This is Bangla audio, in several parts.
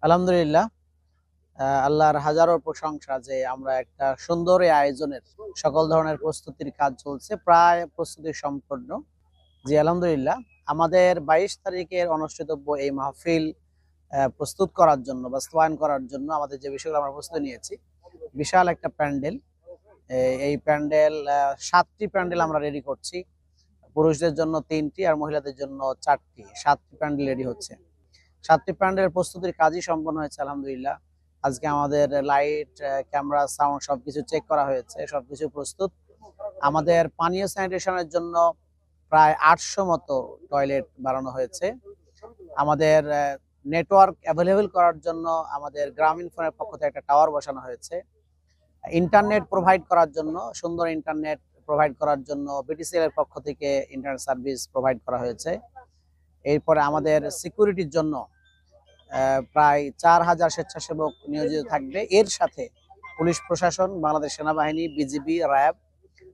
আলহামদুলিল্লাহ। আল্লাহর হাজারো প্রশংসা যে আমরা একটা সুন্দর এই আয়োজনের সকল ধরনের প্রস্তুতির কাজ চলছে, প্রায় প্রস্তুতি সম্পন্ন। জি আলহামদুলিল্লাহ। আমাদের 22 তারিখের অনুষ্ঠিতব্য এই মাহফিল প্রস্তুত করার জন্য, বাস্তবায়ন করার জন্য আমাদের যে বিষয়গুলো আমরা প্রস্তুতি নিয়েছি, বিশাল একটা প্যান্ডেল। এই প্যান্ডেল 7টি প্যান্ডেল আমরা রেডি করছি। পুরুষদের জন্য 3টি আর মহিলাদের জন্য 4টি, 7টি প্যান্ডেল রেডি হচ্ছে। 7টি প্যান্ডেলের প্রস্তুতির কাজই সম্পন্ন হয়েছে আলহামদুলিল্লাহ। আজকে আমাদের লাইট, ক্যামেরা, সাউন্ড সবকিছু চেক করা হয়েছে, সবকিছু প্রস্তুত। আমাদের পানীয় স্যানিটেশনের জন্য প্রায় 800 মতো টয়লেট বানানো হয়েছে। আমাদের নেটওয়ার্ক অ্যাভেলেবল করার জন্য আমাদের গ্রামীণ ফোনের পক্ষ থেকে একটা টাওয়ার বসানো হয়েছে। ইন্টারনেট প্রোভাইড করার জন্য, সুন্দর ইন্টারনেট প্রোভাইড করার জন্য বিটিসিএল এর পক্ষ থেকে ইন্টারনেট সার্ভিস প্রোভাইড করা হয়েছে। এরপরে আমাদের সিকিউরিটির জন্য প্রায় 4000 স্বেচ্ছাসেবক নিয়োজিত থাকবে। এর সাথে পুলিশ প্রশাসন, বাংলাদেশ সেনাবাহিনী, বিজিবি, র্যাব,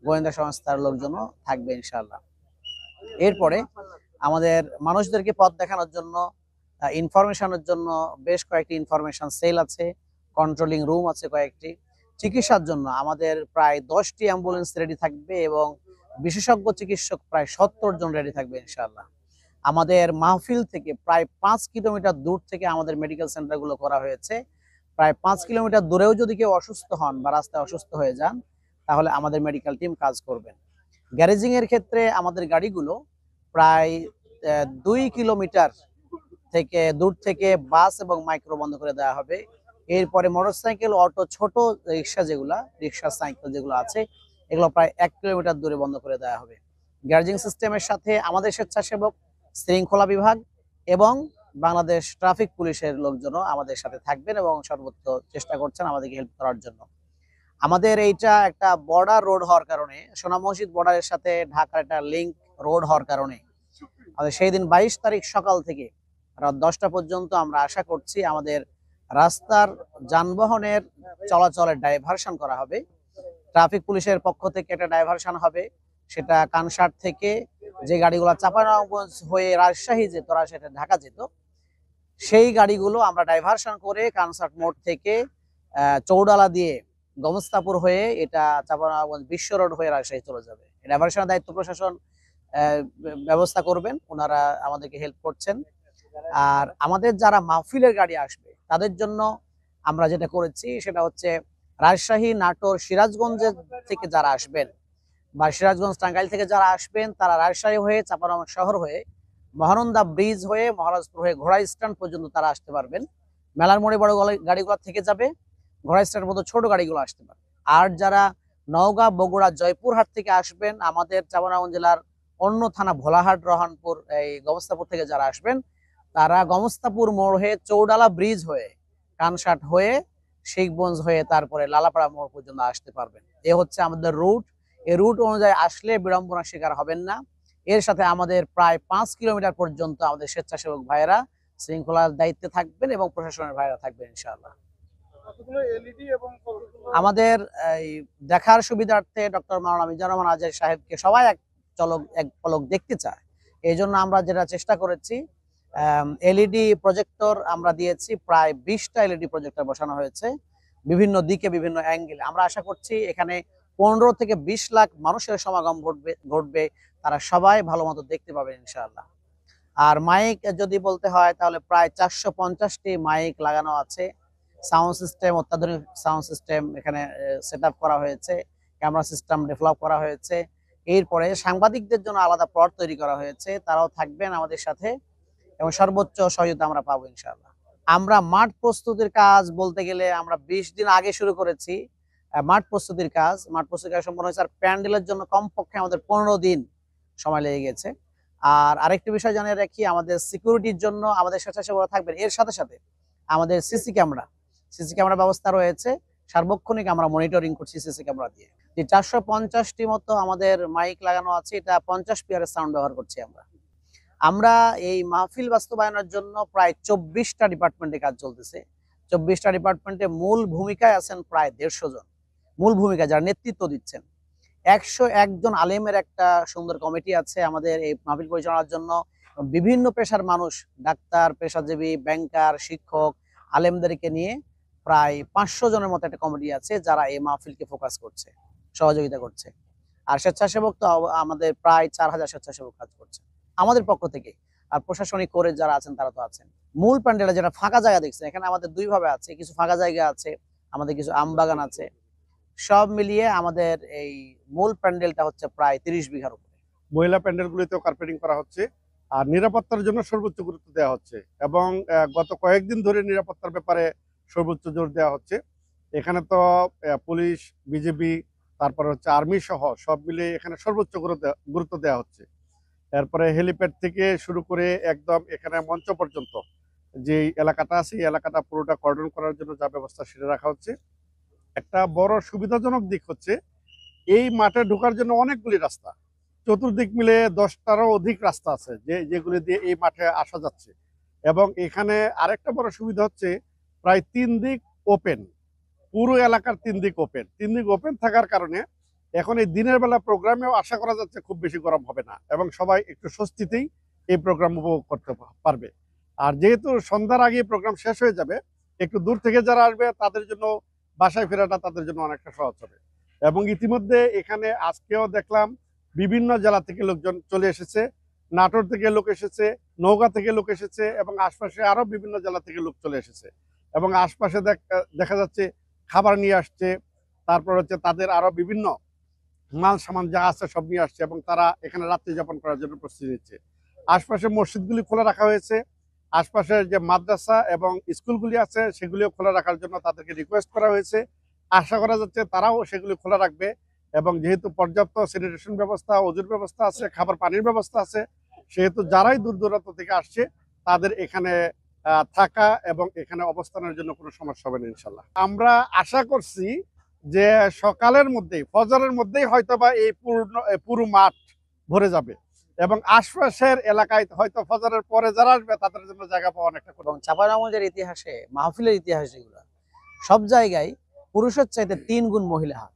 গোয়েন্দা সংস্থার লোকজনও থাকবে ইনশাআল্লাহ। এরপরে আমাদের মানুষদেরকে পথ দেখানোর জন্য, ইনফরমেশনের জন্য বেশ কয়েকটি ইনফরমেশন সেল আছে, কন্ট্রোলিং রুম আছে কয়েকটি। চিকিৎসার জন্য আমাদের প্রায় 10টি অ্যাম্বুলেন্স রেডি থাকবে এবং বিশেষজ্ঞ চিকিৎসক প্রায় 70 জন রেডি থাকবে ইনশাআল্লাহ। আমাদের মাহফিল থেকে প্রায় 5 কিলোমিটার দূর থেকে আমাদের মেডিকেল সেন্টারগুলো করা হয়েছে। প্রায় 5 কিলোমিটার দূরেও যদি কেউ অসুস্থ হন বা রাস্তায় অসুস্থ হয়ে যান, তাহলে আমাদের মেডিকেল টিম কাজ করবেন। গ্যারেজিং এর ক্ষেত্রে আমাদের গাড়িগুলো প্রায় 2 কিলোমিটার থেকে দূর থেকে বাস এবং মাইক্রো বন্ধ করে দেওয়া হবে। এরপরে মোটরসাইকেল, অটো, ছোট রিক্সা, রিক্সা সাইকেল যেগুলো আছে, এগুলো প্রায় 1 কিলোমিটার দূরে বন্ধ করে দেওয়া হবে। গ্যারেজিং সিস্টেমের সাথে আমাদের স্বেচ্ছাসেবক, শৃঙ্খলা বিভাগ এবং বাংলাদেশ ট্রাফিক পুলিশের লোকজনও আমাদের সাথে থাকবেন এবং সর্বোচ্চ চেষ্টা করছেন আমাদেরকে হেল্প করার জন্য। আমাদের এইটা একটা বর্ডার রোড হওয়ার কারণে, সোনা মসজিদ বর্ডারের সাথে ঢাকার একটা লিংক রোড হওয়ার কারণে আমাদের সেই দিন 22 তারিখ সকাল থেকে রাত 10টা পর্যন্ত আমরা আশা করছি আমাদের রাস্তার যানবাহনের চলাচলের ডাইভারশন করা হবে। ট্রাফিক পুলিশের পক্ষ থেকে একটা ডাইভারশন হবে, সেটা কানসার থেকে যে গাড়িগুলো চাঁপাইনবাবগঞ্জ হয়ে রাজশাহী যেত, সেটা ঢাকা যেত, সেই গাড়িগুলো আমরা ডাইভারশন করে কানসার্ট মোড় থেকে চৌডালা দিয়ে গমস্তাপুর হয়ে এটা চাঁপাইনবাবগঞ্জ বিশ্ব রোড হয়ে রাজশাহী চলে যাবে। ডাইভারশনের দায়িত্ব প্রশাসন ব্যবস্থা করবেন, ওনারা আমাদেরকে হেল্প করছেন। আর আমাদের যারা মাহফিলের গাড়ি আসবে তাদের জন্য আমরা যেটা করেছি সেটা হচ্ছে রাজশাহী, নাটোর, সিরাজগঞ্জের থেকে যারা আসবেন বা সিরাজগঞ্জ, টাঙ্গাইল থেকে যারা আসবেন, তারা রাজশাহী হয়ে, চাঁপাইনবাবগঞ্জ শহর হয়ে, মহানন্দা ব্রিজ হয়ে, মহারাজপুর হয়ে ঘোড়া স্ট্যান্ড পর্যন্ত তারা আসতে পারবেন। মেলার মোড়ে বড় গাড়িগুলো থেকে যাবে, ঘোড়া স্ট্যান্ডের মতো ছোট গাড়িগুলো আসতে পারবে। আর যারা নওগাঁ, বগুড়া, জয়পুরহাট থেকে আসবেন, আমাদের চাঁপাইনবাবগঞ্জ জেলার অন্য থানা ভোলাহাট, রহনপুর, এই গমস্তাপুর থেকে যারা আসবেন, তারা গমস্তাপুর মোড় হয়ে, চৌডালা ব্রিজ হয়ে, কানসাট হয়ে, শিখগঞ্জ হয়ে, তারপরে লালাপাড়া মোড় পর্যন্ত আসতে পারবেন। এ হচ্ছে আমাদের রুট। এই রুট অনুযায়ী আসলে বিড়ম্বনার শিকার হবেন না। এর সাথে আমাদের প্রায় 5 কিলোমিটার পর্যন্ত আমাদের স্বেচ্ছাসেবক ভাইয়েরা শৃঙ্খলার দায়িত্বে থাকবেন এবং প্রশাসনের ভাইয়েরা থাকবেন ইনশাআল্লাহ। আমাদের এই দেখার সুবিধার্থে ডক্টর মাওলানা মিজানুর রহমান আজহারী সাহেবকে সবাই এক পলক দেখতে চায়। এই জন্য আমরা যেটা চেষ্টা করেছি, এলইডি প্রজেক্টর আমরা দিয়েছি, প্রায় 20টা এলইডি প্রজেক্টর বসানো হয়েছে বিভিন্ন দিকে, বিভিন্ন অ্যাঙ্গেলে। আমরা আশা করছি এখানে 15 থেকে 20 লাখ মানুষের সমাগম ঘটবে, তারা সবাই ভালো মতো দেখতে পাবেন ইনশাআল্লাহ। আর মাইক যদি বলতে হয় তাহলে প্রায় 450টি মাইক লাগানো আছে। সাউন্ড সিস্টেম, অত্যাধুনিক সাউন্ড সিস্টেম এখানে সেট আপ করা হয়েছে, ক্যামেরা সিস্টেম ডেভেলপ করা হয়েছে। এরপরে সাংবাদিকদের জন্য আলাদা প্লট তৈরি করা হয়েছে, তারাও থাকবেন আমাদের সাথে এবং সর্বোচ্চ সহায়তা আমরা পাবো ইনশাআল্লাহ। আমরা মাঠ প্রস্তুতির কাজ বলতে গেলে আমরা 20 দিন আগে শুরু করেছি মাঠ প্রস্তুতির কাজ সম্পন্ন হয়েছে। আর প্যান্ডেলের জন্য কমপক্ষে আমাদের 15 দিন সময় লেগে গেছে। আর আরেকটি বিষয় জানিয়ে রাখি, আমাদের সিকিউরিটির জন্য আমাদের স্বেচ্ছাসেবকরা থাকবেন। এর সাথে সাথে আমাদের সিসি ক্যামেরা ব্যবস্থা রয়েছে, সার্বক্ষণিক আমরা মনিটরিং করছি সিসি ক্যামেরা দিয়ে। যে 450টি মতো আমাদের মাইক লাগানো আছে, এটা 50 পিয়ারের সাউন্ড ব্যবহার করছি আমরা এই মাহফিল বাস্তবায়নের জন্য প্রায় 24টা ডিপার্টমেন্টে কাজ চলতেছে। 24টা ডিপার্টমেন্টে মূল ভূমিকায় আছেন প্রায় 150 জন। মূল ভূমিকা যারা নেতৃত্ব দিচ্ছেন, 101 জন আলেমের একটা সুন্দর কমিটি আছে আমাদের এই মাহফিল পরিচালনার জন্য। বিভিন্ন পেশার মানুষ, ডাক্তার, পেশাজীবী, ব্যাংকার, শিক্ষক, আলেমদেরকে নিয়ে প্রায় 500 জনের মতো একটা কমিটি আছে যারা এই মাহফিলকে ফোকাস করছে, সহযোগিতা করছে। আর স্বেচ্ছাসেবক তো আমাদের প্রায় 4000 স্বেচ্ছাসেবক কাজ করছে আমাদের পক্ষ থেকে। আর প্রশাসনিক করে যারা আছেন তারা তো আছেন। মূল প্যান্ডেলে যেটা ফাঁকা জায়গা দেখছেন, এখানে আমাদের দুই ভাবে আছে, কিছু ফাঁকা জায়গা আছে, আমাদের কিছু আম বাগান আছে। সব মিলিয়ে আমাদের এই মূল প্যান্ডেলটা হচ্ছে প্রায় 30 বিঘার উপরে। মহিলা প্যান্ডেলগুলিতেও কার্পেটিং করা হচ্ছে, আর নিরাপত্তার জন্য সর্বোচ্চ গুরুত্ব দেওয়া হচ্ছে এবং গত কয়েকদিন ধরে নিরাপত্তার ব্যাপারে সর্বোচ্চ জোর দেওয়া হচ্ছে। এখানে তো পুলিশ, বিজেপি, তারপর হচ্ছে আর্মি সহ সব মিলে এখানে সর্বোচ্চ গুরুত্ব দেওয়া হচ্ছে। এরপরে হেলিপ্যাড থেকে শুরু করে একদম এখানে মঞ্চ পর্যন্ত যে এলাকাটা আছে, এই এলাকাটা পুরোটা কর্ডন করার জন্য যা ব্যবস্থা সেটা রাখা হচ্ছে। একটা বড় সুবিধাজনক দিক হচ্ছে এই মাঠে ঢোকার জন্য অনেকগুলি রাস্তা, চতুর্দিক মিলে 10টারও অধিক রাস্তা আছে যেগুলি দিয়ে এই মাঠে আসা যাচ্ছে। এবং এখানে আরেকটা বড় সুবিধা হচ্ছে প্রায় 3 দিক ওপেন, পুরো এলাকার 3 দিক ওপেন। 3 দিক ওপেন থাকার কারণে এখন এই দিনের বেলা প্রোগ্রামেও আশা করা যাচ্ছে খুব বেশি গরম হবে না এবং সবাই একটু স্বস্তিতেই এই প্রোগ্রাম উপভোগ করতে পারবে। আর যেহেতু সন্ধ্যার আগে প্রোগ্রাম শেষ হয়ে যাবে, একটু দূর থেকে যারা আসবে তাদের জন্য বাসায় ফেরাটা তাদের জন্য অনেকটা সহজ হবে। এবং ইতিমধ্যে এখানে আজকেও দেখলাম বিভিন্ন জেলা থেকে লোকজন চলে এসেছে, নাটোর থেকে লোক এসেছে, নওগাঁ থেকে লোক এসেছে এবং আশপাশে আরো বিভিন্ন জেলা থেকে লোক চলে এসেছে। এবং আশপাশে দেখা যাচ্ছে খাবার নিয়ে আসছে, তারপর হচ্ছে তাদের আরো বিভিন্ন মাল সামান যা আছে সব নিয়ে আসছে এবং তারা এখানে রাত্রি যাপন করার জন্য প্রস্তুতি নিচ্ছে। আশপাশে মসজিদগুলি খোলা রাখা হয়েছে, আশপাশের যে মাদ্রাসা এবং স্কুলগুলি আছে সেগুলিও খোলা রাখার জন্য তাদেরকে রিকোয়েস্ট করা হয়েছে। আশা করা যাচ্ছে তারাও সেগুলি খোলা রাখবে এবং যেহেতু পর্যাপ্ত স্যানিটেশন ব্যবস্থা, ওজুর ব্যবস্থা আছে, খাবার পানির ব্যবস্থা আছে, সেহেতু যারাই দূর দূরান্ত থেকে আসছে তাদের এখানে থাকা এবং এখানে অবস্থানের জন্য কোনো সমস্যা হবে না ইনশাল্লাহ। আমরা আশা করছি যে সকালের মধ্যেই, ফজরের মধ্যেই হয়তোবা এই পুরো মাঠ ভরে যাবে এবং আশপাশের এলাকায় হয়তো ফজরের পরে যারা আসবে তাদের জন্য জায়গা পাওয়া অনেকটা। এবং চাঁপাইনবাবগঞ্জের ইতিহাসে, মাহফিলের ইতিহাস যেগুলো, সব জায়গায় পুরুষের চাইতে 3 গুণ মহিলা হয়।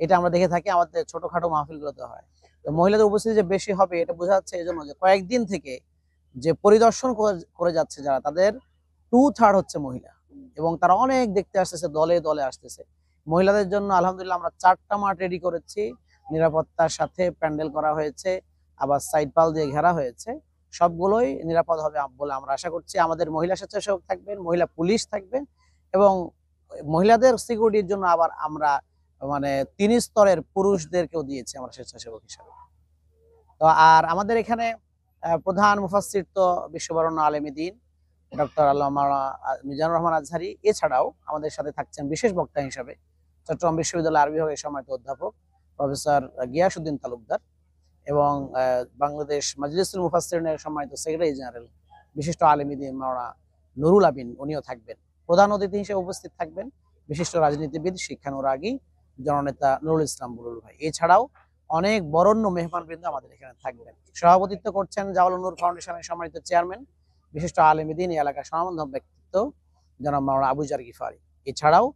এটা আমরা দেখে থাকি আমাদের ছোটখাটো মাহফিলগুলোতে হয়। তো মহিলাদের উপস্থিতি যে বেশি হবে এটা বোঝা যাচ্ছে এই জন্য যে কয়েকদিন থেকে যে পরিদর্শন করে যাচ্ছে যারা, তাদের 2/3 হচ্ছে মহিলা এবং তারা অনেক দেখতে আসতেছে, দলে দলে আসতেছে। মহিলাদের জন্য আলহামদুলিল্লাহ আমরা 4টা মাঠ রেডি করেছি, নিরাপত্তার সাথে প্যান্ডেল করা হয়েছে, আবার সাইড পাল দিয়ে ঘেরা হয়েছে। সবগুলোই নিরাপদ হবে বলে আমরা আশা করছি। আমাদের মহিলা স্বেচ্ছাসেবক থাকবেন, মহিলা পুলিশ থাকবেন এবং মহিলাদের সিকিউরিটির জন্য আবার আমরা মানে 3 স্তরের পুরুষদেরকেও দিয়েছি আমরা স্বেচ্ছাসেবক হিসাবে। তো আর আমাদের এখানে প্রধান মুফাসসির তো বিশ্ববরেণ্য আলেমী দ্বীন ডক্টর আল্লামা মিজানুর রহমান আজহারী। এছাড়াও আমাদের সাথে থাকছেন বিশেষ বক্তা হিসেবে চট্টগ্রাম বিশ্ববিদ্যালয় আরবি বিভাগের সম্মানিত অধ্যাপক প্রফেসর গিয়াসউদ্দিন তালুকদার এবং বাংলাদেশ মাজলিসুল মুফাসসিরিনের সম্মানিত সেক্রেটারি জেনারেল বিশিষ্ট আলেমী দ্বীন মাওলানা নুরুল আমিন, উনিও থাকবেন। প্রধান অতিথি হিসেবে উপস্থিত থাকবেন বিশিষ্ট রাজনীতিবিদ, শিক্ষানুরাগী জননেতা নুরুল ইসলাম বুলুল ভাই। এছাড়াও অনেক বরেণ্য মেহমানবৃন্দ আমাদের এখানে থাকবেন। সভাপতিত্ব করছেন জাওয়ালুন নূর ফাউন্ডেশনের সম্মানিত চেয়ারম্যান, বিশিষ্ট আলেমী দ্বীন, এই এলাকার স্বনামধন্য ব্যক্তিত্ব জনাব মাওলানা আবু জার গিফারি। এছাড়াও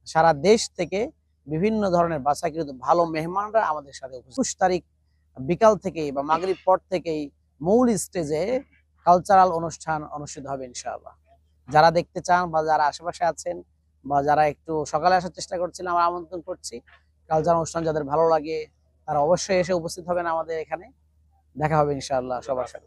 সারা দেশ থেকে বিভিন্ন ধরনের বাছাইকৃত ভালো মেহমানরা আমাদের সাথে উপস্থিত। 21 তারিখ বিকাল থেকেই বা মাগরিব পর থেকেই মূল স্টেজে কালচারাল অনুষ্ঠান অনুষ্ঠিত হবে ইনশাআল্লাহ। যারা দেখতে চান বা যারা আশেপাশে আছেন বা যারা একটু সকালে আসার চেষ্টা করছিলাম, আমরা আমন্ত্রণ করছি। কালচারাল অনুষ্ঠান যাদের ভালো লাগে তারা অবশ্যই এসে উপস্থিত হবেন আমাদের এখানে। দেখা হবে ইনশাআল্লাহ সবার সাথে।